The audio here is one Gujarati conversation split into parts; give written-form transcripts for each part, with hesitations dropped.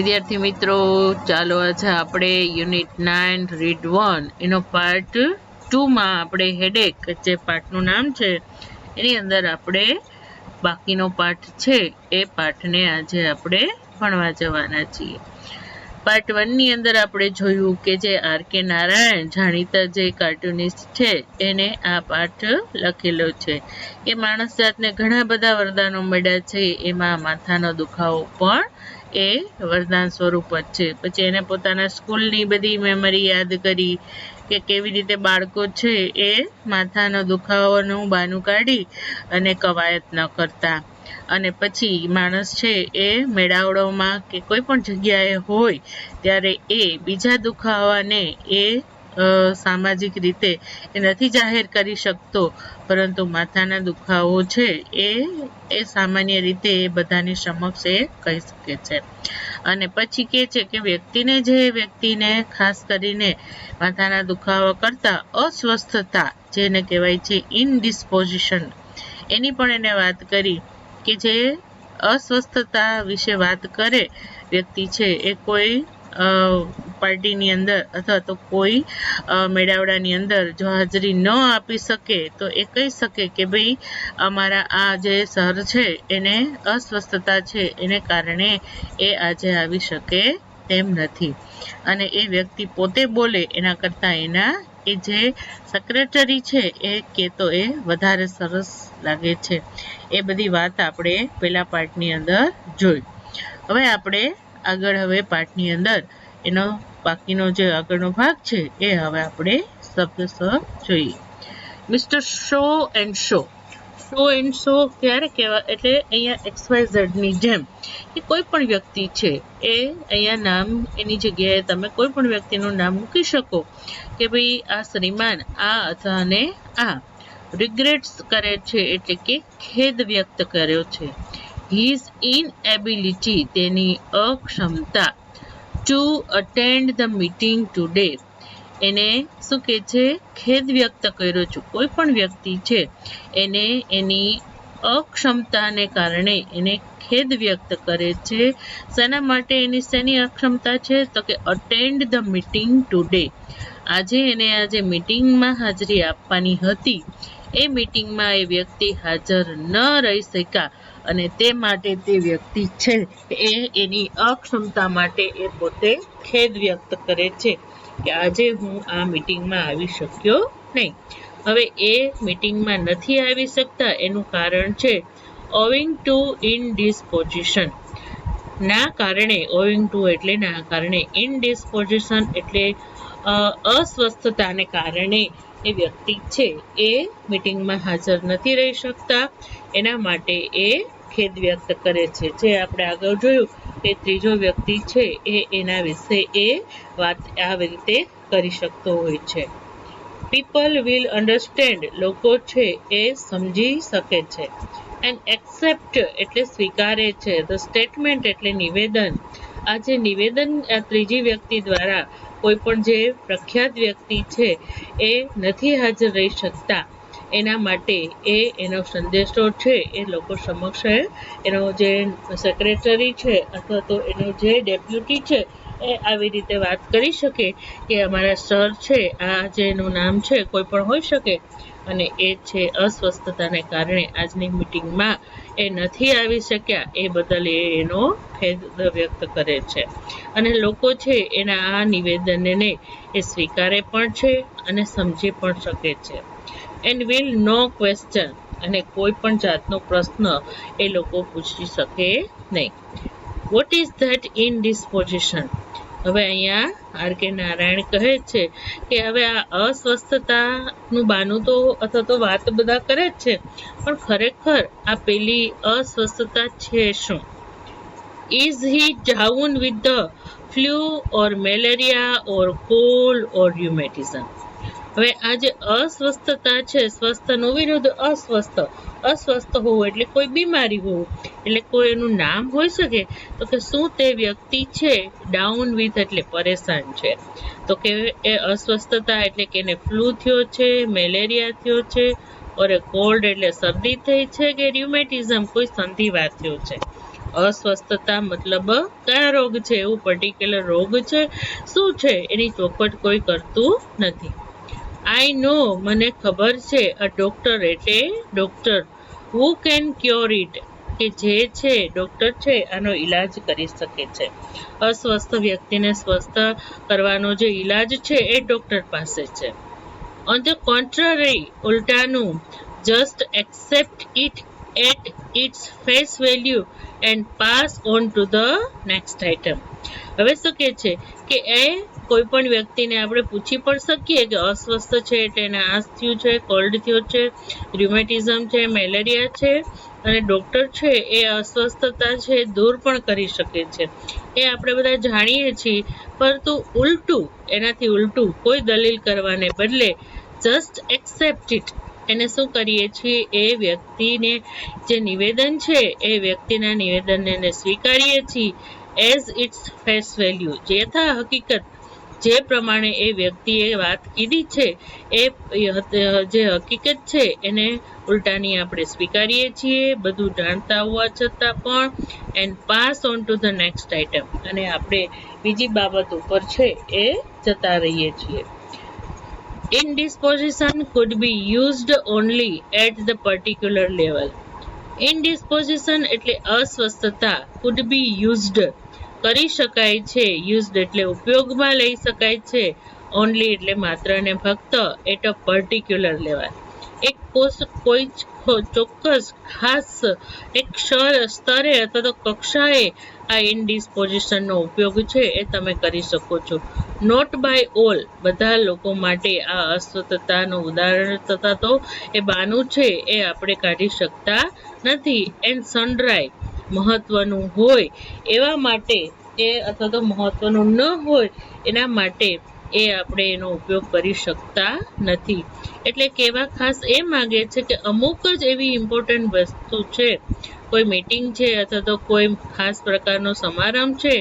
વિદ્યાર્થી મિત્રો, ચાલો આજે આપણે યુનિટ 9 રીડ 1 એનો પાર્ટ 2 માં આપણે હેડેક જે પાઠનું નામ છે એની અંદર આપણે બાકીનો પાઠ છે એ પાઠને આજે આપણે ભણવા જવાના છીએ. પાર્ટ 1 ની અંદર આપણે જોયું કે જે આર.કે. નારાયણ જાણીતા જે કાર્ટુનિસ્ટ છે એને આ પાઠ લખેલો છે. એ માણસ જાતને ઘણા બધા વરદાનો મળ્યા છે, એમાં માથાનો દુખાવો પણ એ વરદાન સ્વરૂપ જ છે. પછી એને પોતાના સ્કૂલની બધી મેમરી યાદ કરી કે કેવી રીતે બાળકો છે એ માથાનો દુખાવાનું બહાનું કાઢી અને કવાયત ન કરતા, અને પછી માણસ છે એ મેળાવડોમાં કે કોઈ પણ જગ્યાએ હોય ત્યારે એ બીજા દુખાવાને એ સામાજિક રીતે એ નથી જાહેર કરી શકતો, પરંતુ માથાના દુખાવો છે એ સામાન્ય રીતે એ બધાની સમક્ષ એ કહી શકે છે. અને પછી કહે છે કે વ્યક્તિને ખાસ કરીને માથાના દુખાવા કરતા અસ્વસ્થતા જેને કહેવાય છે ઇનડિસ્પોઝિશન, એની પણ એને વાત કરી કે જે અસ્વસ્થતા વિશે વાત કરે વ્યક્તિ છે એ કોઈ પાર્ટીની અંદર અથવા તો કોઈ મેળાવડાની અંદર જો હાજરી ન આપી શકે તો એ કહી શકે કે ભાઈ અમારા આ જે સર છે એને અસ્વસ્થતા છે, એને કારણે એ આજે આવી શકે તેમ નથી. અને એ વ્યક્તિ પોતે બોલે એના કરતાં એના એ જે સેક્રેટરી છે એ કહેતો એ વધારે સરસ લાગે છે. એ બધી વાત આપણે પહેલા પાઠની અંદર જોઈ. હવે આપણે આગળ પાઠની અંદર એનો બાકીનો જે આગળનો ભાગ છે એ હવે આપણે શબ્દશ જોઈએ. Mister show and show. Show and show ક્યારે કહેવાય? એટલે અહીંયા XYZ ની જેમ કે કોઈ પણ વ્યક્તિ છે એ અહીંયા નામ એની જગ્યાએ તમે કોઈ પણ વ્યક્તિનું નામ મૂકી શકો કે ભાઈ આ શ્રીમાન આ અથવા અને આ રિગ્રેટ્સ કરે છે, એટલે કે ખેદ વ્યક્ત કર્યો છે. હિઝ ઇનએબિલિટી, તેની અક્ષમતા, to attend the meeting today, એને શું કહે છે? ખેદ વ્યક્ત કર્યો છે. કોઈ પણ વ્યક્તિ છે એને એની અક્ષમતાને કારણે એને ખેદ વ્યક્ત કરે છે. શેના માટે એની શેની અક્ષમતા છે? તો કે અટેન્ડ ધ મીટિંગ ટુડે, આજે એને આજે મીટિંગમાં હાજરી આપવાની હતી, એ મીટિંગમાં એ વ્યક્તિ હાજર ન રહી શક્યા અને તે માટે તે વ્યક્તિ છે એ એની અક્ષમતા માટે એ પોતે ખેદ વ્યક્ત કરે છે કે આજે હું આ મીટિંગમાં આવી શક્યો નહીં. હવે એ મીટિંગમાં નથી આવી શકતા એનું કારણ છે ઓવિંગ ટુ ઇનડિસ્પોઝિશન, ના કારણે. ઓવિંગ ટુ એટલે ના કારણે, ઇનડિસ્પોઝિશન એટલે અસ્વસ્થતાને કારણે એ વ્યક્તિ છે એ મીટિંગમાં હાજર નથી રહી શકતા, એના માટે એ ખેદ વ્યક્ત કરે છે. જે આપણે આગળ જોયું કે ત્રીજો વ્યક્તિ છે એ એના વિશે એ વાત આવી રીતે કરી શકતો હોય છે. પીપલ વિલ અન્ડરસ્ટેન્ડ, લોકો છે એ સમજી શકે છે. એન્ડ એક્સેપ્ટ એટલે સ્વીકારે છે. ધ સ્ટેટમેન્ટ એટલે નિવેદન. આ જે નિવેદન આ ત્રીજી વ્યક્તિ દ્વારા કોઈ પણ જે પ્રખ્યાત વ્યક્તિ છે એ નથી હાજર રહી શકતા, એના માટે એનો સંદેશો છે એ લોકો સમક્ષ એનો જે સેક્રેટરી છે અથવા તો એનો જે ડેપ્યુટી છે એ આવી રીતે વાત કરી શકે કે અમારા સર છે, આ જેનું નામ છે કોઈ પણ હોઈ શકે, અને એ છે અસ્વસ્થતાને કારણે આજની મીટિંગમાં એ નથી આવી શક્યા, એ બદલ એનો ખેદ વ્યક્ત કરે છે. અને લોકો છે એના આ નિવેદનને એ સ્વીકારે પણ છે અને સમજી પણ શકે છે. એન્ડ વિલ નો ક્વેશ્ચન, અને કોઈ પણ જાતનો પ્રશ્ન એ લોકો પૂછી શકે નહીં. What is that ઇનડિસ્પોઝિશન? હવે અહીંયા આર.કે. નારાયણ કહે છે કે હવે આ અસ્વસ્થતાનું બહાનું તો અથવા તો વાત બધા કરે જ છે, પણ ખરેખર આ પેલી અસ્વસ્થતા છે શું? Is he down with the flu or malaria or cold or rheumatism? હવે આ જે અસ્વસ્થતા છે, સ્વસ્થનો વિરુદ્ધ અસ્વસ્થ હોવું એટલે કોઈ બીમારી હોવું, એટલે કોઈ એનું નામ હોઈ શકે તો કે શું તે વ્યક્તિ છે ડાઉન વિથ એટલે પરેશાન છે, તો કે એ અસ્વસ્થતા એટલે કે એને ફ્લૂ થયો છે, મેલેરિયા થયો છે, ઓર કોલ્ડ એટલે શરદી થઈ છે, કે ર્યુમેટિઝમ કોઈ સંધિવા થયો છે. અસ્વસ્થતા મતલબ કયા રોગ છે, એવું પર્ટિક્યુલર રોગ છે, શું છે એની ચોખવટ કોઈ કરતું નથી. આઈ નો મને ખબર છે, અ ડોક્ટર એટલે doctor, who can cure it કે જે છે ડોક્ટર છે આનો ઈલાજ કરી શકે છે. અસ્વસ્થ વ્યક્તિને સ્વસ્થ કરવાનો જે ઈલાજ છે એ ડોક્ટર પાસે છે. ઓન ધ કોન્ટ્રરી ઉલટાનું, just accept it at its face value and pass on to the next item. હવે શું કહે છે કે એ કોઈ પણ વ્યક્તિને આપણે પૂછી પણ શકીએ કે અસ્વસ્થ છે એટલે એને આસ થયું છે, કોલ્ડ થયો છે, ર્યુમેટિઝમ છે, મેલેરિયા છે, અને ડોક્ટર છે એ અસ્વસ્થતા છે દૂર પણ કરી શકે છે. એ આપણે બધા જાણીએ છીએ, પરંતુ ઉલટું, એનાથી ઉલટું કોઈ દલીલ કરવાને બદલે જસ્ટ એક્સેપ્ટ ઇટ, એને શું કરીએ છીએ, એ વ્યક્તિને જે નિવેદન છે એ વ્યક્તિના નિવેદનને સ્વીકારીએ છીએ એઝ ઇટ્સ ફેસ વેલ્યુ, યથા હકીકત જે પ્રમાણે એ વ્યક્તિએ વાત કીધી છે એ જે હકીકત છે એને ઉલટાની આપણે સ્વીકારીએ છીએ, બધું જાણતા હોવા છતાં પણ, and pass on to the next item, અને આપણે બીજી બાબત ઉપર છે એ જતા રહીએ છીએ. Indisposition could be used only at the particular level. Indisposition એટલે અસ્વસ્થતા, could be used કરી શકાય છે, યુઝડ એટલે ઉપયોગમાં લઈ શકાય છે, ઓનલી એટલે માત્ર ને ફક્ત, એટ અ પર્ટિક્યુલર લેવલ, એક કોઈ ચોક્કસ ખાસ એક સ્તરે અથવા તો કક્ષાએ આ ઇનડિસ્પોઝિશનનો ઉપયોગ છે એ તમે કરી શકો છો. નોટ બાય ઓલ, બધા લોકો માટે આ અસ્વસ્થતાનું ઉદાહરણ તથા તો એ બાનું છે એ આપણે કાઢી શકતા નથી. એન્ડ સનરાય, મહત્વનું હોય એવા માટે એ, અથવા તો મહત્વનું ન હોય એના માટે એ આપણે એનો ઉપયોગ કરી શકતા નથી. એટલે કહેવા ખાસ એ માંગે છે કે અમુક જ એવી ઇમ્પોર્ટન્ટ વસ્તુ છે, કોઈ મીટિંગ છે અથવા તો કોઈ ખાસ પ્રકારનો સમારંભ છે,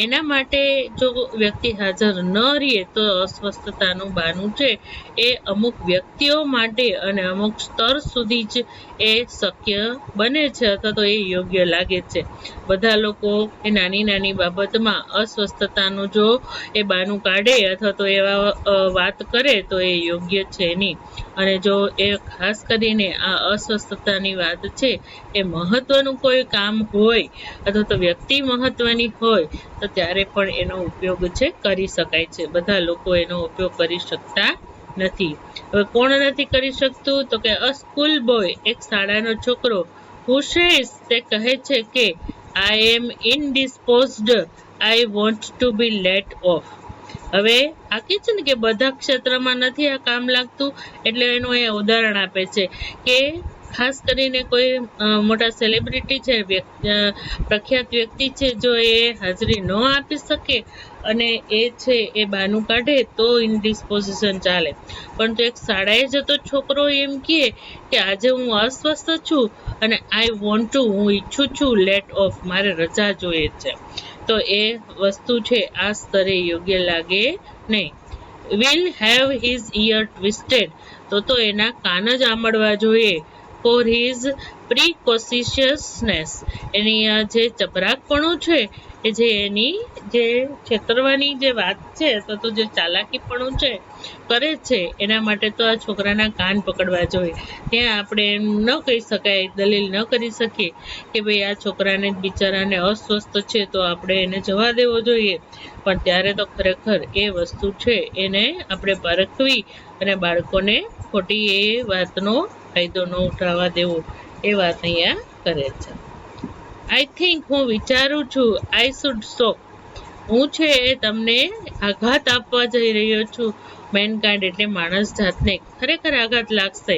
એના માટે જો વ્યક્તિ હાજર ન રહે તો અસ્વસ્થતાનું બહાનું છે એ અમુક વ્યક્તિઓ માટે અને અમુક સ્તર સુધી જ એ શક્ય બને છે અથવા તો એ યોગ્ય લાગે છે. બધા લોકો એ નાની નાની બાબતમાં અસ્વસ્થતાનું જો એ બહાનું કાઢે અથવા તો એવા વાત કરે તો એ યોગ્ય છે નહીં. અને જો એ ખાસ કરીને આ અસ્વસ્થતાની વાત છે એ મહત્વનું કોઈ કામ હોય અથવા તો વ્યક્તિ મહત્વની હોય તો ત્યારે પણ એનો ઉપયોગ છે કરી શકાય છે. બધા લોકો એનો ઉપયોગ કરી શકતા નથી. હવે કોણ નથી કરી શકતું, તો કે અ સ્કૂલ બોય, એક શાળાનો છોકરો, હુ સેઝ, તે કહે છે કે I am indisposed, I want to be let off. હવે આ કે છે ને કે બધા ક્ષેત્રમાં નથી આ કામ લાગતું, એટલે એનું એ ઉદાહરણ આપે છે કે ખાસ કરીને કોઈ મોટા સેલિબ્રિટી છે, પ્રખ્યાત વ્યક્તિ છે, જો એ હાજરી ન આપી શકે અને એ છે એ બહાનું કાઢે તો ઇનડિસ્પોઝિશન ચાલે. પરંતુ એક શાળાએ જતો છોકરો એમ કહે કે આજે હું અસ્વસ્થ છું અને આઈ વોન્ટ ટુ, હું ઈચ્છું છું લેટ ઓફ, મારે રજા જોઈએ છે, તો એ વસ્તુ છે આ સ્તરે યોગ્ય લાગે નહીં. Will have his ear twisted, તો એના કાન જ આંબળવા જોઈએ. ફોર હિઝ પ્રિકોશિયસનેસ, એની જે ચપરાકપણું છે, એ જે એની જે છેતરવાની જે વાત છે અથવા તો જે ચાલાકીપણું છે કરે છે, એના માટે તો આ છોકરાના કાન પકડવા જોઈએ. ત્યાં આપણે એમ ન કહી શકાય, દલીલ ન કરી શકીએ કે ભાઈ આ છોકરાને બિચારાને અસ્વસ્થ છે તો આપણે એને જવા દેવો જોઈએ. પણ ત્યારે તો ખરેખર એ વસ્તુ છે એને આપણે પરખવી અને બાળકોને ખોટી એ વાતનો ફાયદો ન ઉઠાવવા દેવો, એ વાત અહીંયા કરે છે. આઈ થિંક, હું વિચારું છું, આઈ શુડ શોક, હું છે એ તમને આઘાત આપવા જઈ રહ્યો છું. મેનકાઇન્ડ એટલે માણસ જાતને ખરેખર આઘાત લાગશે.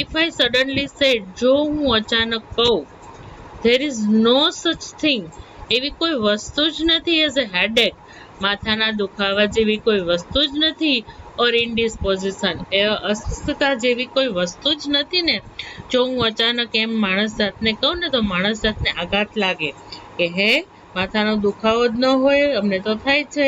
ઇફ આઈ સડનલી સેડ, જો હું અચાનક કહું, ધેર ઇઝ નો સચ થિંગ, એવી કોઈ વસ્તુ જ નથી, એઝ અ હેડેક, માથાના દુખાવા જેવી કોઈ વસ્તુ જ નથી, ઓર ઇનડિસ્પોઝિશન, એ અસ્વસ્થતા જેવી કોઈ વસ્તુ જ નથી ને. જો હું અચાનક એમ માણસ જાતને કહું ને તો માણસ જાતને આઘાત લાગે કે હે માથાનો દુખાવો જ ન હોય, અમને તો થાય છે,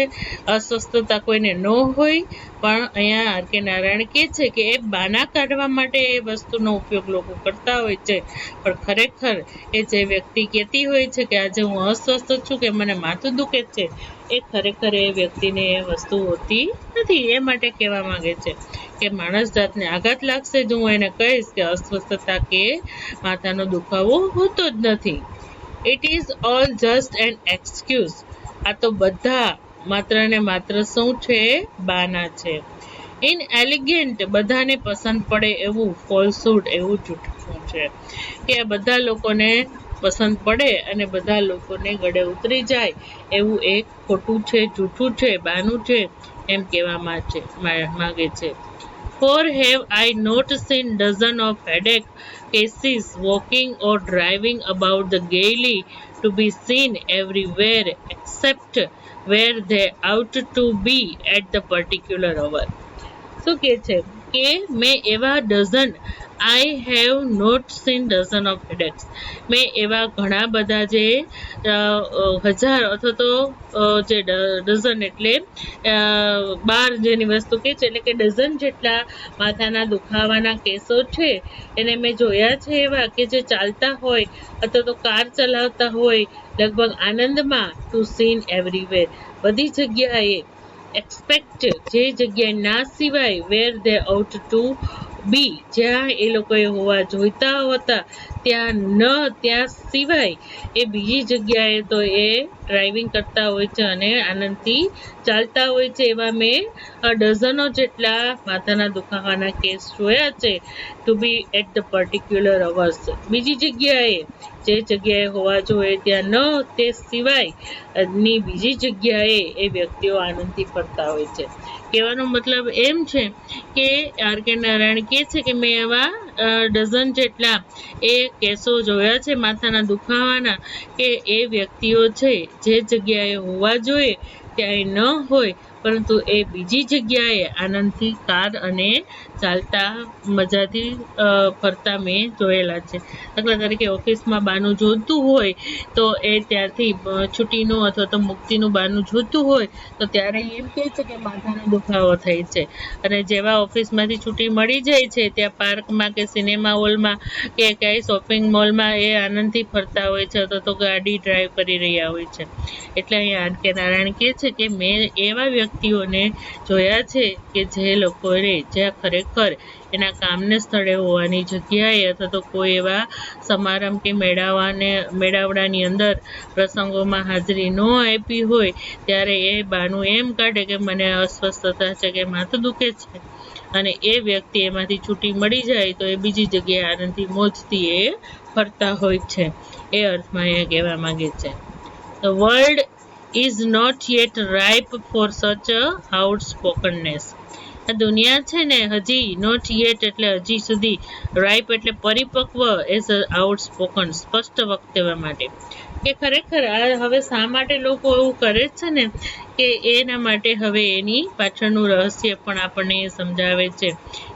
અસ્વસ્થતા કોઈને ન હોય, પણ અહીંયા આર કે નારાયણ કહે છે કે એ બાના કાઢવા માટે એ વસ્તુનો ઉપયોગ લોકો કરતા હોય છે, પણ ખરેખર એ જે વ્યક્તિ કહેતી હોય છે કે આજે હું અસ્વસ્થ છું કે મને માથું દુખે છે, એ ખરેખર એ વ્યક્તિને એ વસ્તુ હોતી નથી. એ માટે કહેવા માંગે છે કે માણસ જાતને આઘાત લાગશે જો હું એને કહીશ કે અસ્વસ્થતા કે માથાનો દુખાવો હોતો જ નથી. It is all just an excuse. આ તો બધા માત્ર ને માત્ર શું છે? બાના છે. ઇન એલિગન્ટ, બધાને પસંદ પડે એવું. ફોલ્સહુડ, એવું જૂઠું છે કે બધા લોકોને પસંદ પડે અને બધા લોકોને ગળે ઉતરી જાય એવું એક ખોટું છે, જૂઠું છે, બાનું છે, એમ કહેવામાં માંગે છે. For have I not seen dozens of headache cases walking or driving about the gaily to be seen everywhere except where they ought to be at the particular hour. શું કહે છે કે મેં એવા dozen, I have not seen dozen of headaches, મેં એવા ઘણા બધા જે હજાર અથવા તો જે ડઝન એટલે 12 જેની વસ્તુ કહે છે, એટલે કે ડઝન જેટલા માથાના દુખાવાના કેસો છે એને મેં જોયા છે એવા કે જે ચાલતા હોય અથવા તો કાર ચલાવતા હોય લગભગ આનંદમાં, ટુ સીન એવરીવેર, બધી જગ્યાએ, એક્સપેક્ટ, જે જગ્યાએ ના સિવાય, વેર ધે આઉટ ટુ બી, જ્યાં એ લોકોએ હોવા જોઈતા હતા ત્યાં ન, ત્યાં સિવાય એ બીજી જગ્યાએ તો એ ડ્રાઇવિંગ કરતા હોય છે અને આનંદથી ચાલતા હોય છે. એવા મેં ડઝનો જેટલા માથાના દુખાવાના કેસ જોયા છે. To be at the particular hours, બીજી જગ્યાએ, જે જગ્યાએ હોવા જોઈએ ત્યાં ન, તે સિવાય ની બીજી જગ્યાએ એ વ્યક્તિઓ આનંદથી ફરતા હોય છે. કહેવાનો મતલબ એમ છે કે આર કે નારાયણ કહે છે કે મેં એવા ડઝન જેટલા એ કેસો જોયા છે માથાના દુખાવાના કે એ વ્યક્તિઓ છે જે જગ્યાએ હોવા જોઈએ ત્યાં ન હોય પરંતુ એ બીજી જગ્યાએ આનંદથી કાર અને ચાલતા મજાથી ફરતા મેં જોયેલા છે. દાખલા તરીકે ઓફિસમાં બાનું જોઈતું હોય તો એ ત્યારથી છુટ્ટીનું અથવા તો મુક્તિનું બાનું જોઈતું હોય તો ત્યારે એમ કહે છે કે માથાનો દુખાવો થાય છે, અને જેવા ઓફિસમાંથી છુટ્ટી મળી જાય છે ત્યાં પાર્કમાં કે સિનેમા હોલમાં કે ક્યાંય શોપિંગ મોલમાં એ આનંદથી ફરતા હોય છે અથવા તો ગાડી ડ્રાઈવ કરી રહ્યા હોય છે. એટલે અહીંયા આર કે નારાયણ કહે છે કે મેં એવા વ્યક્તિઓને જોયા છે કે જે લોકોને, જ્યાં ખરેખર એના કામને સ્થળે હોવાની જગ્યાએ અથવા તો કોઈ એવા સમારંભ કે મેળાવડાની અંદર પ્રસંગોમાં હાજરી ન આપી હોય ત્યારે એ બાનું એમ કાઢે કે મને અસ્વસ્થતા છે કે માથું દુખે છે, અને એ વ્યક્તિ એમાંથી છૂટી મળી જાય તો એ બીજી જગ્યાએ આનંદથી મોજથી એ ફરતા હોય છે. એ અર્થમાં અહીંયા કહેવા માંગે છે. The world is not yet ripe for such a outspokenness. આ દુનિયા છે ને હજી, નોટ યેટ એટલે હજી સુધી, રાઇપ એટલે પરિપક્વ, એઝ અ આઉટસ્પોકન, સ્પષ્ટ વક્તવ્ય માટે. કે ખરેખર આ હવે શા માટે લોકો એવું કરે છે ને કે એના માટે હવે એની પાછળનું રહસ્ય પણ આપણને સમજાવે છે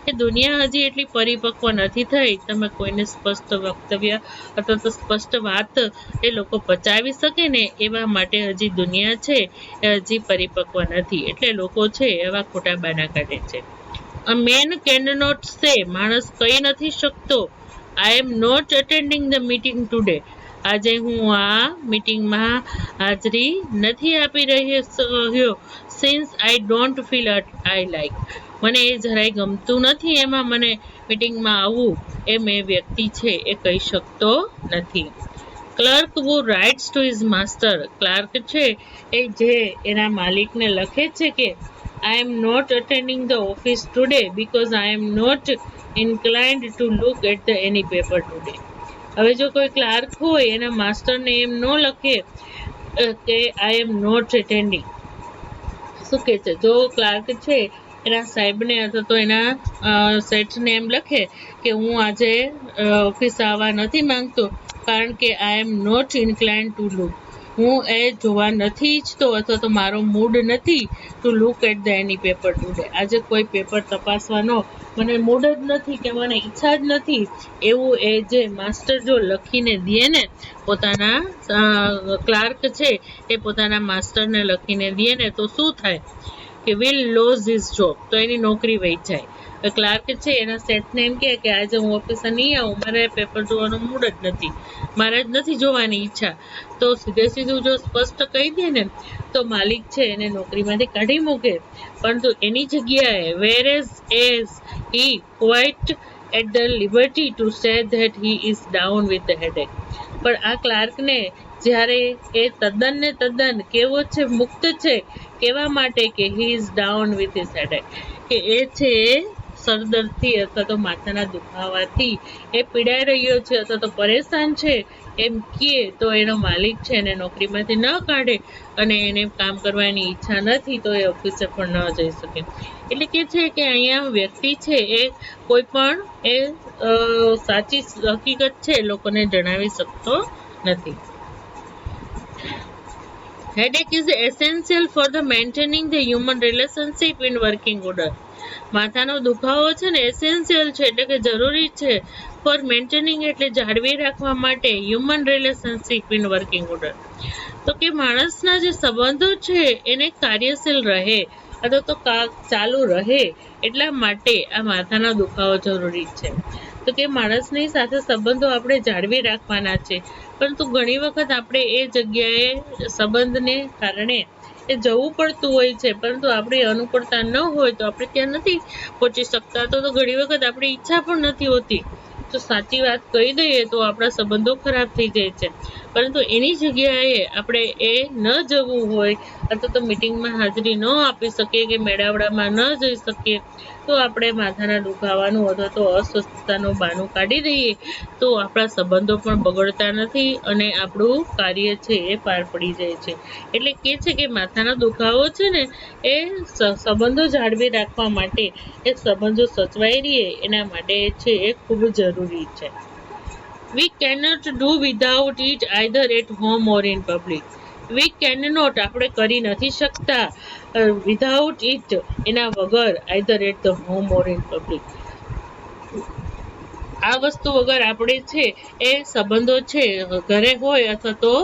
કે દુનિયા હજી એટલી પરિપક્વ નથી થઈ. તમે કોઈને સ્પષ્ટ વક્તવ્ય અથવા તો સ્પષ્ટ વાત એ લોકો પચાવી શકે ને એવા માટે હજી દુનિયા છે એ હજી પરિપક્વ નથી, એટલે લોકો છે એવા ખોટા બાના કાઢે છે. અ મેન કેન નોટ સે, માણસ કહી નથી શકતો, I am not attending the meeting today, આજે હું આ મીટિંગમાં હાજરી નથી આપી રહ્યો, since I don't feel I like, મને એ જરાય ગમતું નથી એમાં મને મીટિંગમાં આવવું, એમ એ વ્યક્તિ છે એ કહી શકતો નથી. Clerk who writes to his master, clerk છે એ જે એના માલિકને લખે છે કે I am not attending the office today because I am not inclined to look at any paper today. હવે જો કોઈ ક્લાર્ક હોય એના માસ્ટરને એમ ન લખે કે આઈ એમ નોટ અટેન્ડિંગ, શું કહે છે, જો ક્લાર્ક છે એના સાહેબને અથવા તો એના શેઠને એમ લખે કે હું આજે ઓફિસ આવવા નથી માંગતો કારણ કે I am not inclined to look, હું એ જોવા નથી ઈચ્છતો અથવા તો મારો મૂડ નથી to look at the any paper today. આજે કોઈ પેપર તપાસવાનો મને મૂડ જ નથી કે મને ઈચ્છા જ નથી એવું એ જે માસ્ટર જો લખીને દે ને પોતાના ક્લાર્ક છે એ પોતાના માસ્ટરને લખીને દે ને તો શું થાય કે વિલ લોઝ હિઝ જોબ, તો એની નોકરી વહી જાય. ક્લાર્ક છે એના સેટને એમ કહે કે આજે હું ઓફિસે નહીં આવું, મારે પેપર જોવાનો મૂડ જ નથી, મારે જ નથી જોવાની ઈચ્છા, તો સીધે સીધું જો સ્પષ્ટ કહી દે ને તો માલિક છે એને નોકરીમાંથી કાઢી મૂકે. પરંતુ એની જગ્યાએ whereas he quite at the liberty to say that he is down with the headache. પણ આ ક્લાર્કને જ્યારે એ તદ્દન કેવો છે, મુક્ત છે કેવા માટે કે he is down with his headache, કે એ છે સરદર્દથી અથવા તો માથાના દુખાવાથી એ પીડાઈ રહ્યો છે અથવા તો પરેશાન છે એમ કહે તો એનો માલિક છે એને નોકરીમાંથી ન કાઢે અને એને કામ કરવાની ઈચ્છા નથી તો એ ઓફિસે પણ ન જઈ શકે. એટલે કે છે કે અહીંયા વ્યક્તિ છે એ કોઈ પણ એ સાચી હકીકત છે લોકોને જણાવી શકતો નથી. Headache is essential for the maintaining the human relationship in working order. માથાનો દુખાવો છે ને એસેન્શિયલ છે એટલે કે જરૂરી છે ફોર મેન્ટેનિંગ એટલે જાળવી રાખવા માટે human relationship in working order. તો કે માણસના જે સંબંધો છે એને કાર્યશીલ રહે અથવા તો ચાલુ રહે એટલા માટે આ માથાનો દુખાવો જરૂરી છે. તો કે માણસની સાથે સંબંધો આપણે જાળવી રાખવાના છે, પરંતુ ઘણી વખત આપણે એ જગ્યાએ સંબંધને કારણે એ જવું પડતું હોય છે, પરંતુ આપણી અનુકૂળતા ન હોય તો આપણે ત્યાં નથી પહોંચી શકતા. તો ઘણી વખત આપણી ઈચ્છા પણ નથી હોતી. તો સાચી વાત કહી દઈએ તો આપણા સંબંધો ખરાબ થઈ જાય છે, પરંતુ એની જગ્યાએ આપણે એ ન જવું હોય અથવા તો મિટિંગમાં હાજરી ન આપી શકીએ કે મેળાવડામાં ન જઈ શકીએ તો આપણે માથાના દુખાવાનું અથવા તો અસ્વસ્થતાનું બહાનું કાઢી દઈએ તો આપણા સંબંધો પણ બગડતા નથી અને આપણું કાર્ય છે એ પાર પડી જાય છે. એટલે કે છે કે માથાનો દુખાવો છે ને એ સંબંધો જાળવી રાખવા માટે, એ સંબંધો સચવાઈ રહે એના માટે છે એ ખૂબ જરૂરી છે. We cannot do without it either at home or in public. We cannot આપણે કરી નથી શકતા without it એના વગર either at the home or in public. આ વસ્તુ વગર આપણે છે એ સંબંધો છે ઘરે હોય અથવા તો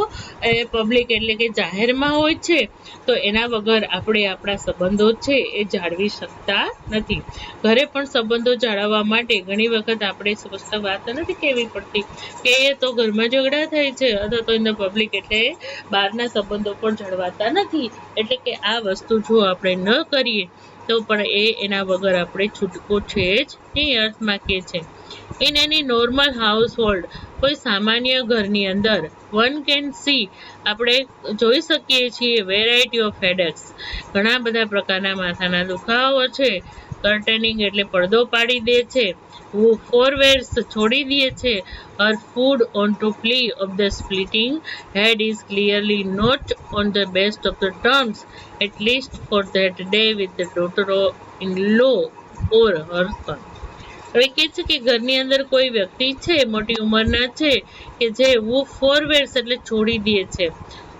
એ પબ્લિક એટલે કે જાહેરમાં હોય છે તો એના વગર આપણે આપણા સંબંધો છે એ જાળવી શકતા નથી. ઘરે પણ સંબંધો જાળવવા માટે ઘણી વખત આપણે સ્પષ્ટ વાત નથી કહેવી પડતી કે એ તો ઘરમાં ઝઘડા થાય છે અથવા તો ઇન ધ પબ્લિક એટલે બહારના સંબંધો પણ જળવાતા નથી. એટલે કે આ વસ્તુ જો આપણે ન કરીએ તો પણ એના વગર આપણે છૂટકો છે જ નહીં. અર્થમાં કે છે ઇન એની નોર્મલ હાઉસહોલ્ડ, કોઈ સામાન્ય ઘરની અંદર વન કેન સી આપણે જોઈ શકીએ છીએ વેરાયટી ઓફ હેડેક્સ, ઘણા બધા પ્રકારના માથાના દુખાવો છે. કર્ટેનિંગ એટલે પડદો પાડી દે છે, ફોરવેર્સ છોડી દે છે, her food on to plea of the splitting head is clearly not on the best of the terms, at least for that day with the daughter-in-law or her son. હવે કે છે કે ઘરની અંદર કોઈ વ્યક્તિ છે મોટી ઉંમરના છે કે જે ફોરવેર્સ એટલે છોડી દે છે,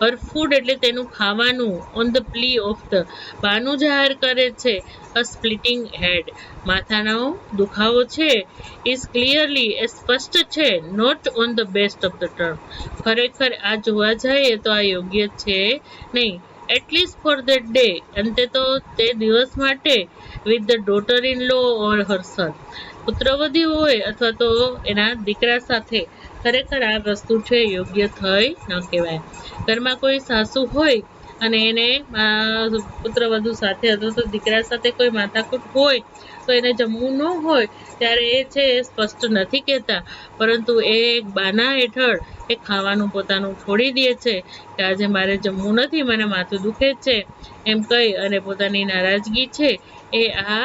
હર ફૂડ એટલે તેનું ખાવાનું, ઓન ધ પ્લી ઓફ ધ બહાનું જાહેર કરે છે, અ સ્પ્લિટિંગ હેડ માથાનો દુખાવો છે, ઇઝ ક્લિયરલી એ સ્પષ્ટ છે, not on the best of the term ખરેખર આ જોવા જાય તો આ યોગ્ય છે નહીં, એટલીસ્ટ ફોર ધેટ ડે અંતે તો તે દિવસ માટે, with the daughter in law or her son પુત્રવધી હોય અથવા તો એના દીકરા સાથે ખરેખર આ વસ્તુ છે યોગ્ય થઈ ન કહેવાય. ઘરમાં કોઈ સાસુ હોય અને એને પુત્રવધુ સાથે અથવા તો દીકરા સાથે કોઈ માથાકૂટ હોય તો એને જમવું ન હોય ત્યારે એ છે એ સ્પષ્ટ નથી કહેતા, પરંતુ એ એક બાના હેઠળ એ ખાવાનું પોતાનું છોડી દે છે કે આજે મારે જમવું નથી, મને માથું દુખે છે એમ કહી અને પોતાની નારાજગી છે એ આ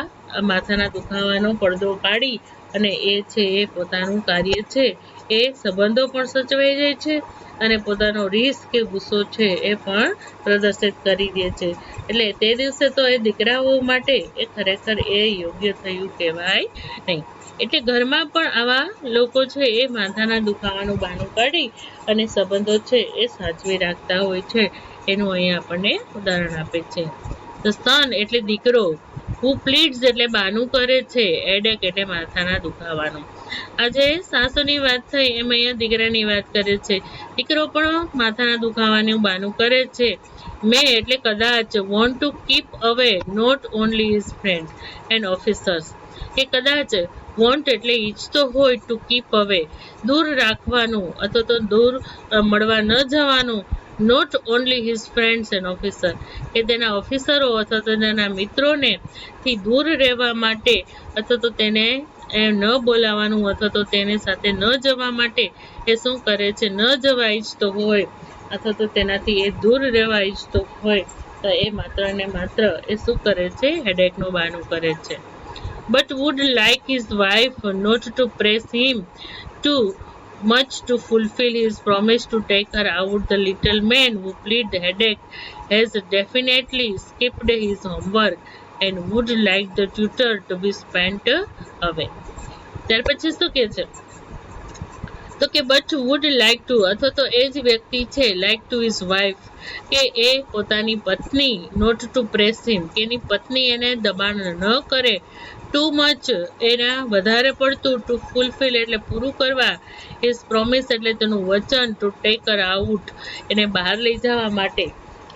માથાના દુખાવાનો પડદો પાડી અને એ છે એ પોતાનું કાર્ય છે એ સંબંધો પણ સચવાઈ જાય છે અને પોતાનો રીસ કે ગુસ્સો છે એ પણ પ્રદર્શિત કરી દે છે. એટલે તે દિવસે તો એ દીકરાઓ માટે એ ખરેખર એ યોગ્ય થયું કહેવાય નહીં. એટલે ઘરમાં પણ આવા લોકો છે એ માથાના દુખાવાનું બહાનું કાઢી અને સંબંધો છે એ સાચવી રાખતા હોય છે. એનું અહીંયા આપણને ઉદાહરણ આપે છે. ધ સન એટલે દીકરો, હુ પ્લીડ્સ એટલે બહાનું કરે છે, હેડેક એટલે માથાના દુખાવાનું. આજે સાસુની વાત થઈ એમ અહીંયા દીકરાની વાત કરે છે. દીકરો પણ માથાના દુખાવાનું બહાનું કરે છે. મે એટલે કદાચ, want to keep away, not only his friends and officers, કે કદાચ વોન્ટ એટલે ઈચ્છતો હોય, ટુ કીપ અવે દૂર રાખવાનું અથવા તો દૂર મળવા ન જવાનું, not only his friends and officer કે તેના ઓફિસરો અથવા તો તેના મિત્રોને થી દૂર રહેવા માટે અથવા તો તેને ન બોલાવાનું અથવા તો તેની સાથે ન જવા માટે એ શું કરે છે, ન જવા ઈચ્છતો હોય અથવા તો તેનાથી એ દૂર રહેવા ઈચ્છતો હોય તો એ માત્ર ને માત્ર એ શું કરે છે, હેડેકનું બહાનું કરે છે. But would like his wife not to press him too much to fulfill his promise to take her out. The little man who plead the headache has definitely skipped his homework and would like the tutor to be spent away. ત્યાર પછી શું કહે છે, તો કે બટ વુડ લાઈક ટુ અથવા તો એ જ વ્યક્તિ છે લાઈક ટુ હિઝ વાઇફ કે એ પોતાની પત્ની નોટ ટુ પ્રેસ હિમ કે એની પત્ની એને દબાણ ન કરે, ટુ મચ એના વધારે પડતું, ટુ ફૂલફિલ એટલે પૂરું કરવા, હિઝ પ્રોમિસ એટલે તેનું વચન, ટુ ટેક હર આઉટ એને બહાર લઈ જવા માટે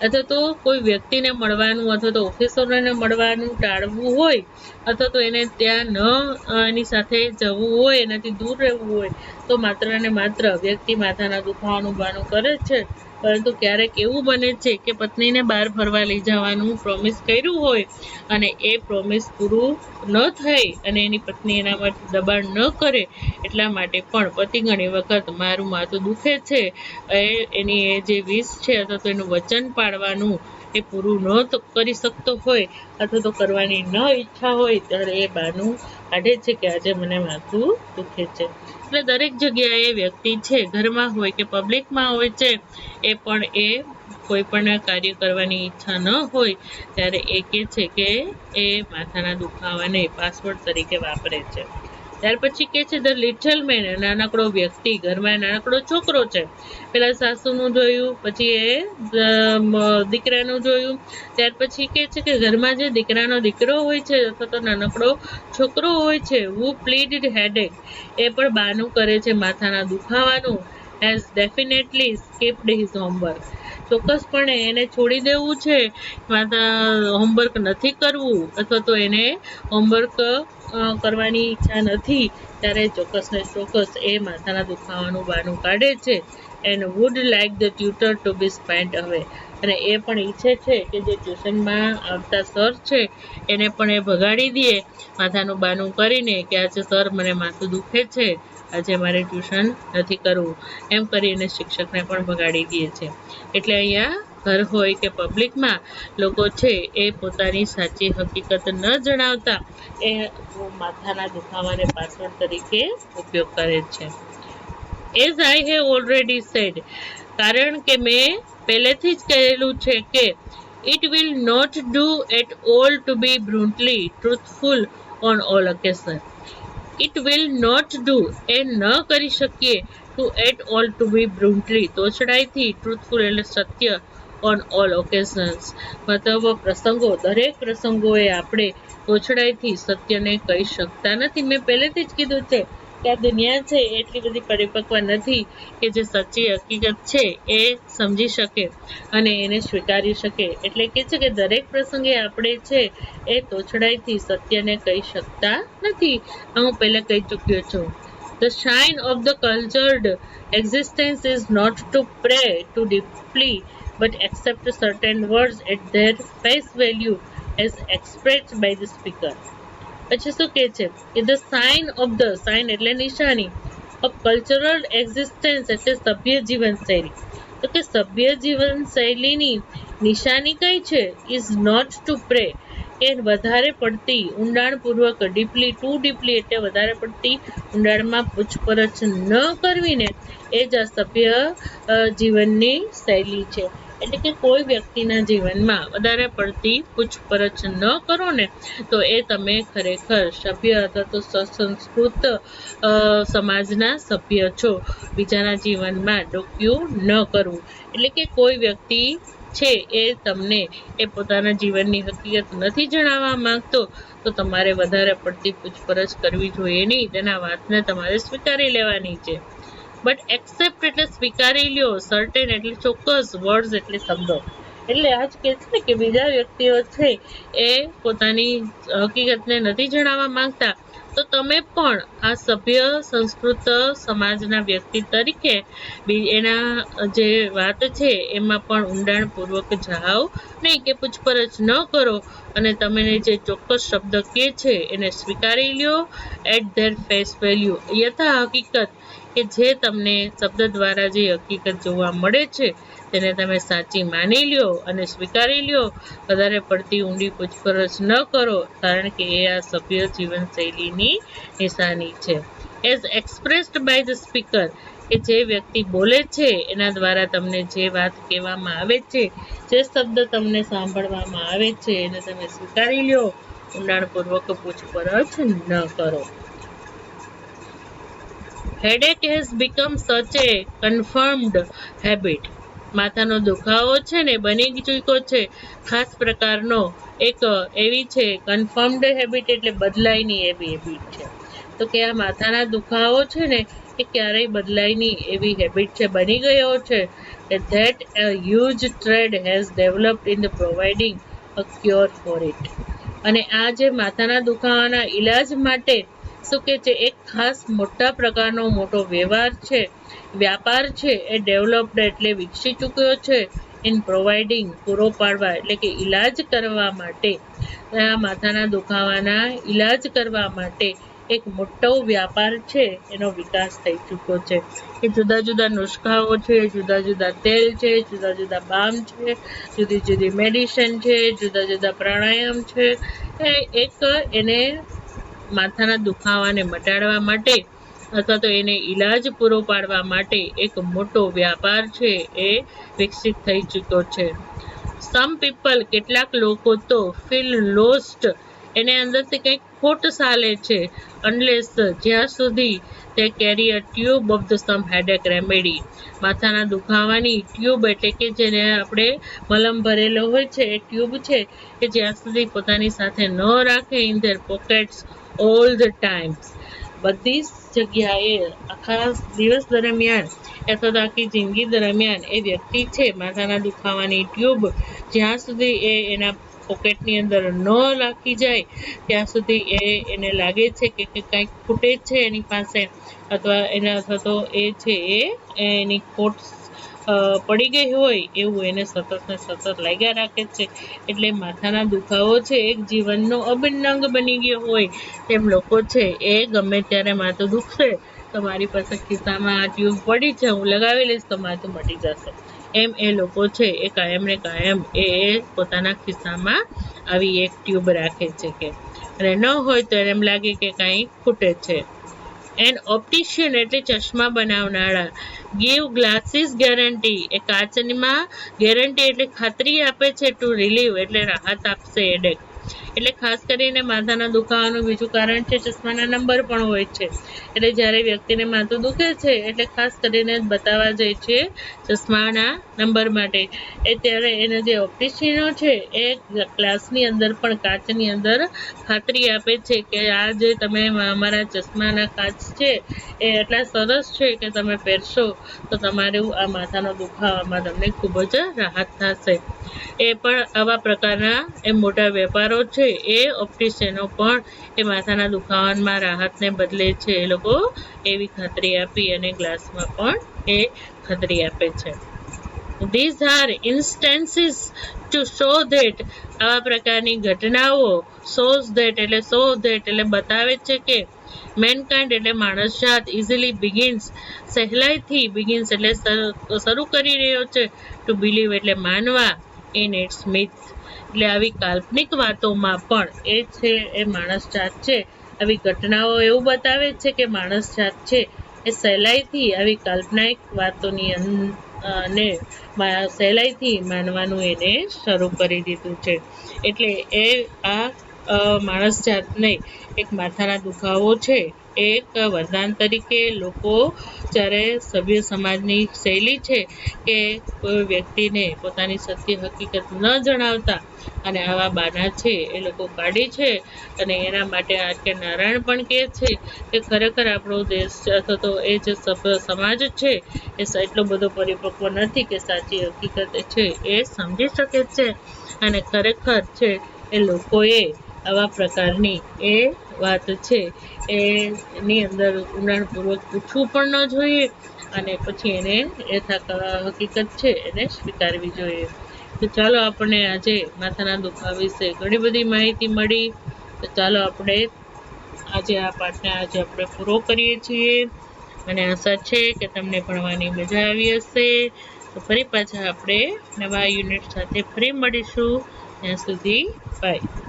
અથવા તો કોઈ વ્યક્તિને મળવાનું અથવા તો ઓફિસરોને મળવાનું ટાળવું હોય અથવા તો એને ત્યાં એની સાથે જવું હોય, એનાથી દૂર રહેવું હોય તો માત્ર ને માત્ર વ્યક્તિ માથાના દુખાવાનું બહાનું કરે છે. પરંતુ ક્યારેક એવું બને છે કે પત્નીને બહાર ફરવા લઈ જવાનું પ્રોમિસ કર્યું હોય અને એ પ્રોમિસ પૂરું ન થાય અને એની પત્ની એના માટે દબાણ ન કરે એટલા માટે પણ પતિ ઘણી વખત મારું માથું દુખે છે એની એ જે વિશ છે અથવા તો એનું વચન પાળવાનું એ પૂરું ન કરી શકતો હોય અથવા તો કરવાની ન ઈચ્છા હોય ત્યારે એ બહાનું કાઢે છે કે આજે મને માથું દુખે છે. એટલે દરેક જગ્યાએ વ્યક્તિ છે, ઘરમાં હોય કે પબ્લિકમાં હોય છે, એ પણ એ કોઈ પણ કાર્ય કરવાની ઈચ્છા ન હોય ત્યારે એ કહે છે કે એ માથાના દુખાવાને પાસવર્ડ તરીકે વાપરે છે. ત્યાર પછી કે છે ધ લિટલ મેન, નાનકડો વ્યક્તિ, ઘરમાં નાનકડો છોકરો છે. પેલા સાસુનું જોયું, પછી એ દીકરાનું જોયું, ત્યાર પછી કે છે કે ઘરમાં જે દીકરાનો દીકરો હોય છે અથવા તો નાનકડો છોકરો હોય છે, હુ પ્લીડેડ હેડેક એ પણ બહાનું કરે છે માથાના દુખાવાનું, હેઝ ડેફિનેટલી સ્કીપ્ડ હિઝ હોમવર્ક ચોક્કસપણે એને છોડી દેવું છે, હોમવર્ક નથી કરવું અથવા તો એને હોમવર્ક કરવાની ઈચ્છા નથી ત્યારે ચોક્કસ ને ચોક્કસ એ માથાના દુખાવાનું બહાનું કાઢે છે. And would like the tutor to be spent away અને એ પણ ઈચ્છે છે કે જે ટ્યુશનમાં આવતા સર છે એને પણ એ ભગાડી દે માથાનું બહાનું કરીને કે આજે સર મને માથું દુખે છે, આજે મારે ટ્યુશન નથી કરવું એમ કરીને શિક્ષકને પણ ભગાડી દે છે. એટલે અહીંયા ઘર હોય કે પબ્લિકમાં લોકો છે એ પોતાની સાચી હકીકત ન જણાવતા એ માથાના દુખાવાને પાસવર્ડ તરીકે ઉપયોગ કરે છે. As I have already said, કારણ કે મેં પહેલેથી જ કહેલું છે કે it will not do at all to be brutally truthful on all occasion. It will not do એ ન કરી શકીએ, to at all to be brutally તોછડાઈથી, ટ્રુથફુલ એટલે સત્ય, ઓન ઓલ ઓકેઝન્સ મતલબ પ્રસંગો, દરેક પ્રસંગોએ આપણે તોછડાઈથી સત્યને કહી શકતા નથી. મેં પહેલેથી જ કીધું છે કે આ દુનિયા છે એટલી બધી પરિપક્વ નથી કે જે સાચી હકીકત છે એ સમજી શકે અને એને સ્વીકારી શકે. એટલે કે છે કે દરેક પ્રસંગે આપણે છે એ તોછડાઈથી સત્યને કહી શકતા નથી. હું પહેલા કહી ચૂક્યો છું. The shine of the cultured existence is not to pray too deeply but accept certain words at their face value as expressed by the speaker. પછી શું કહે છે કે the sign of the, sign એટલે નિશાની, ઓફ કલ્ચરલ એક્ઝિસ્ટન્સ એટલે સભ્ય જીવનશૈલી. તો કે સભ્ય જીવનશૈલીની નિશાની કઈ છે, ઇઝ નોટ ટુ પ્રે એ વધારે પડતી ઊંડાણપૂર્વક, ડીપલી, ટુ ડીપલી એટલે વધારે પડતી ઊંડાણમાં પૂછપરછ ન કરવીને એ જ આ સભ્ય જીવનની શૈલી છે. એટલે કે કોઈ વ્યક્તિના જીવનમાં વધારે પડતી પૂછપરછ ન કરો ને તો એ તમે ખરેખર સભ્ય અથવા તો સસંસ્કૃત સમાજના સભ્ય છો. બીજાના જીવનમાં ડોક્યું ન કરવું, એટલે કે કોઈ વ્યક્તિ છે એ તમને એ પોતાના જીવનની હકીકત નથી જણાવવા માંગતો તો તમારે વધારે પડતી પૂછપરછ કરવી જોઈએ નહીં. તેના વાતને તમારે સ્વીકારી લેવાની છે. બટ એક્સેપ્ટ એટલે સ્વીકારી લ્યો, સર્ટેન એટલે ચોક્કસ, વર્ડ્સ એટલે શબ્દો. એટલે આ જ કહે છે ને કે બીજા વ્યક્તિઓ છે એ પોતાની હકીકતને નથી જણાવવા માંગતા તો તમે પણ આ સભ્ય સંસ્કૃત સમાજના વ્યક્તિ તરીકે એના જે વાત છે એમાં પણ ઊંડાણપૂર્વક જાઓ નહીં, કે પૂછપરછ ન કરો અને તમે જે ચોક્કસ શબ્દ કહે છે એને સ્વીકારી લ્યો એટ ધેર ફેસ વેલ્યુ, યથા હકીકત, કે જે તમને શબ્દ દ્વારા જે હકીકત જોવા મળે છે તેને તમે સાચી માની લ્યો અને સ્વીકારી લ્યો. વધારે પડતી ઊંડી પૂછપરછ ન કરો, કારણ કે એ આ સભ્ય જીવનશૈલીની નિશાની છે. As expressed by the speaker, કે જે વ્યક્તિ બોલે છે એના દ્વારા તમને જે વાત કહેવામાં આવે છે, જે શબ્દ તમને સાંભળવામાં આવે છે એને તમે સ્વીકારી લ્યો, ઊંડાણપૂર્વક પૂછપરછ ન કરો. Headache has become such a confirmed habit. માથાનો દુખાવો છે ને બની ચૂક્યો છે ખાસ પ્રકારનો એક એવી છે કન્ફર્મ્ડ હેબિટ, એટલે બદલાયની એવી હેબિટ છે. તો કે આ માથાના દુખાવો છે ને એ ક્યારેય બદલાયની એવી હેબિટ છે, બની ગયો છે. That a huge trend has developed in the providing a cure for it. અને આ જે માથાના દુખાવાના ઈલાજ માટે શું કે છે એક ખાસ મોટા પ્રકારનો મોટો વ્યાપાર છે એ ડેવલપ્ડ એટલે વિકસી ચૂક્યો છે. ઇન પ્રોવાઇડિંગ પૂરો પાડવા, એટલે કે ઈલાજ કરવા માટે, આ માથાના દુખાવાના ઈલાજ કરવા માટે એક મોટો વ્યાપાર છે એનો વિકાસ થઈ ચૂક્યો છે. કે જુદા જુદા નુસ્ખાઓ છે, જુદા જુદા તેલ છે, જુદા જુદા બામ છે, જુદી જુદી મેડિસિન છે, જુદા જુદા પ્રાણાયામ છે. એક એને માથાના દુખાવાને મટાડવા માટે અથવા તો એને ઈલાજ પૂરો પાડવા માટે એક મોટો વ્યાપાર છે એ વિકસિત થઈ ચૂક્યો છે. સમ પીપલ, કેટલાક લોકો તો ફીલ લોસ્ટ, એને અંદરથી કંઈક ખોટ ચાલે છે, અનલેસ, જ્યાં સુધી તે carry a tube of the some headache remedy, માથાના દુખાવાની ટ્યુબ, એટલે કે જેને આપણે મલમ ભરેલો હોય છે એ ટ્યુબ છે કે જ્યાં સુધી પોતાની સાથે ન રાખે in their pockets all the times, બધી જ જગ્યાએ આખા દિવસ દરમિયાન અથવા તો આખી જિંદગી દરમિયાન એ વ્યક્તિ છે માથાના દુખાવાની ટ્યુબ જ્યાં સુધી એ એના પોકેટની અંદર ન રાખી જાય ત્યાં સુધી એને લાગે છે કે કંઈક ખૂટે છે એની પાસે, અથવા તો એ છે એની ખોટ પડી ગઈ હોય એવું એને સતત ને સતત લાગ્યા રાખે છે. એટલે માથાના દુખાવો છે એક જીવનનો અભિન્ન અંગ બની ગયો હોય તેમ લોકો છે એ ગમે ત્યારે માથું દુખશે તો મારી પાસે ખિસ્સામાં આ ટ્યુબ પડી છે, હું લગાવી લઈશ તો માથું મટી જશે, એમ એ લોકો છે એ કાયમ ને કાયમ એ પોતાના ખિસ્સામાં આવી એક ટ્યુબ રાખે છે કે, અને ન હોય તો એને એમ લાગે કે કાંઈ ખૂટે છે. એન્ડ ઓપ્ટિશિયન, એટલે ચશ્મા બનાવનારા, ગીવ ગ્લાસીસ ગેરંટી, એ કાચમાં ગેરંટી એટલે ખાતરી આપે છે, ટુ રિલીવ એટલે રાહત આપશે હેડેક. એટલે ખાસ કરીને માથાના દુખાવાનું બીજું કારણ છે ચશ્માના નંબર પણ હોય છે. એટલે જ્યારે વ્યક્તિને માથું દુખે છે એટલે ખાસ કરીને બતાવવા જાય છે ચશ્માના નંબર માટે. ત્યારે એના જે ઓપ્ટિશિયનો છે એ ગ્લાસની અંદર પણ કાચની અંદર ખાતરી આપે છે કે આ જે તમે અમારા ચશ્માના કાચ છે એ એટલા સરસ છે કે તમે પહેરશો તો તમારું આ માથાનો દુખાવામાં તમને ખૂબ જ રાહત થશે. એ પણ આવા પ્રકારના એ મોટા વેપારો છે એ ઓપ્ટિશિયનો પણ એ માથાના દુખાવામાં રાહતને બદલે છે એ લોકો એવી ખાતરી આપી અને ગ્લાસમાં પણ એ ખાતરી આપે છે. These are instances to show that, આવા પ્રકારની ઘટનાઓ shows that એટલે બતાવે છે કે mankind એટલે માણસ જાત easily begins, સહેલાઈથી begins એટલે શરૂ કરી રહ્યો છે, to believe એટલે માનવા, in its myth એટલે આવી કાલ્પનિક વાતોમાં પણ એ છે એ માણસ જાત છે આવી ઘટનાઓ એવું બતાવે છે કે માણસ જાત છે એ સહેલાઈથી આવી કાલ્પનિક વાતોની ને સહેલાઈથી માનવાનું એને શરૂ કરી દીધું છે. એટલે એ આ માણસ જાતને એક માથાના દુખાવો છે એક વરદાન તરીકે લોકો જ્યારે સભ્ય સમાજની શૈલી છે કે કોઈ વ્યક્તિને પોતાની સત્ય હકીકત ન જણાવતા અને આવા બાના છે એ લોકો કાઢી છે. અને એના માટે આચાર્ય નારાયણ પણ કહે છે કે ખરેખર આપણો દેશ અથવા તો એ જે સમાજ છે એ એટલો બધો પરિપક્વ નથી કે સાચી હકીકત છે એ સમજી શકે છે. અને ખરેખર છે એ લોકોએ આવા પ્રકારની એ વાત છે એની અંદર ઊંડાણપૂર્વક પૂછવું પણ ન જોઈએ અને પછી એને હકીકત છે એને સ્વીકારવી જોઈએ. તો ચાલો આપણને આજે માથાના દુખાવા વિશે ઘણી બધી માહિતી મળી. તો ચાલો આપણે આજે આ પાઠને આજે આપણે પૂરો કરીએ છીએ અને આશા છે કે તમને ભણવાની મજા આવી હશે. તો ફરી પાછા આપણે નવા યુનિટ સાથે ફરી મળીશું. ત્યાં સુધી બાય.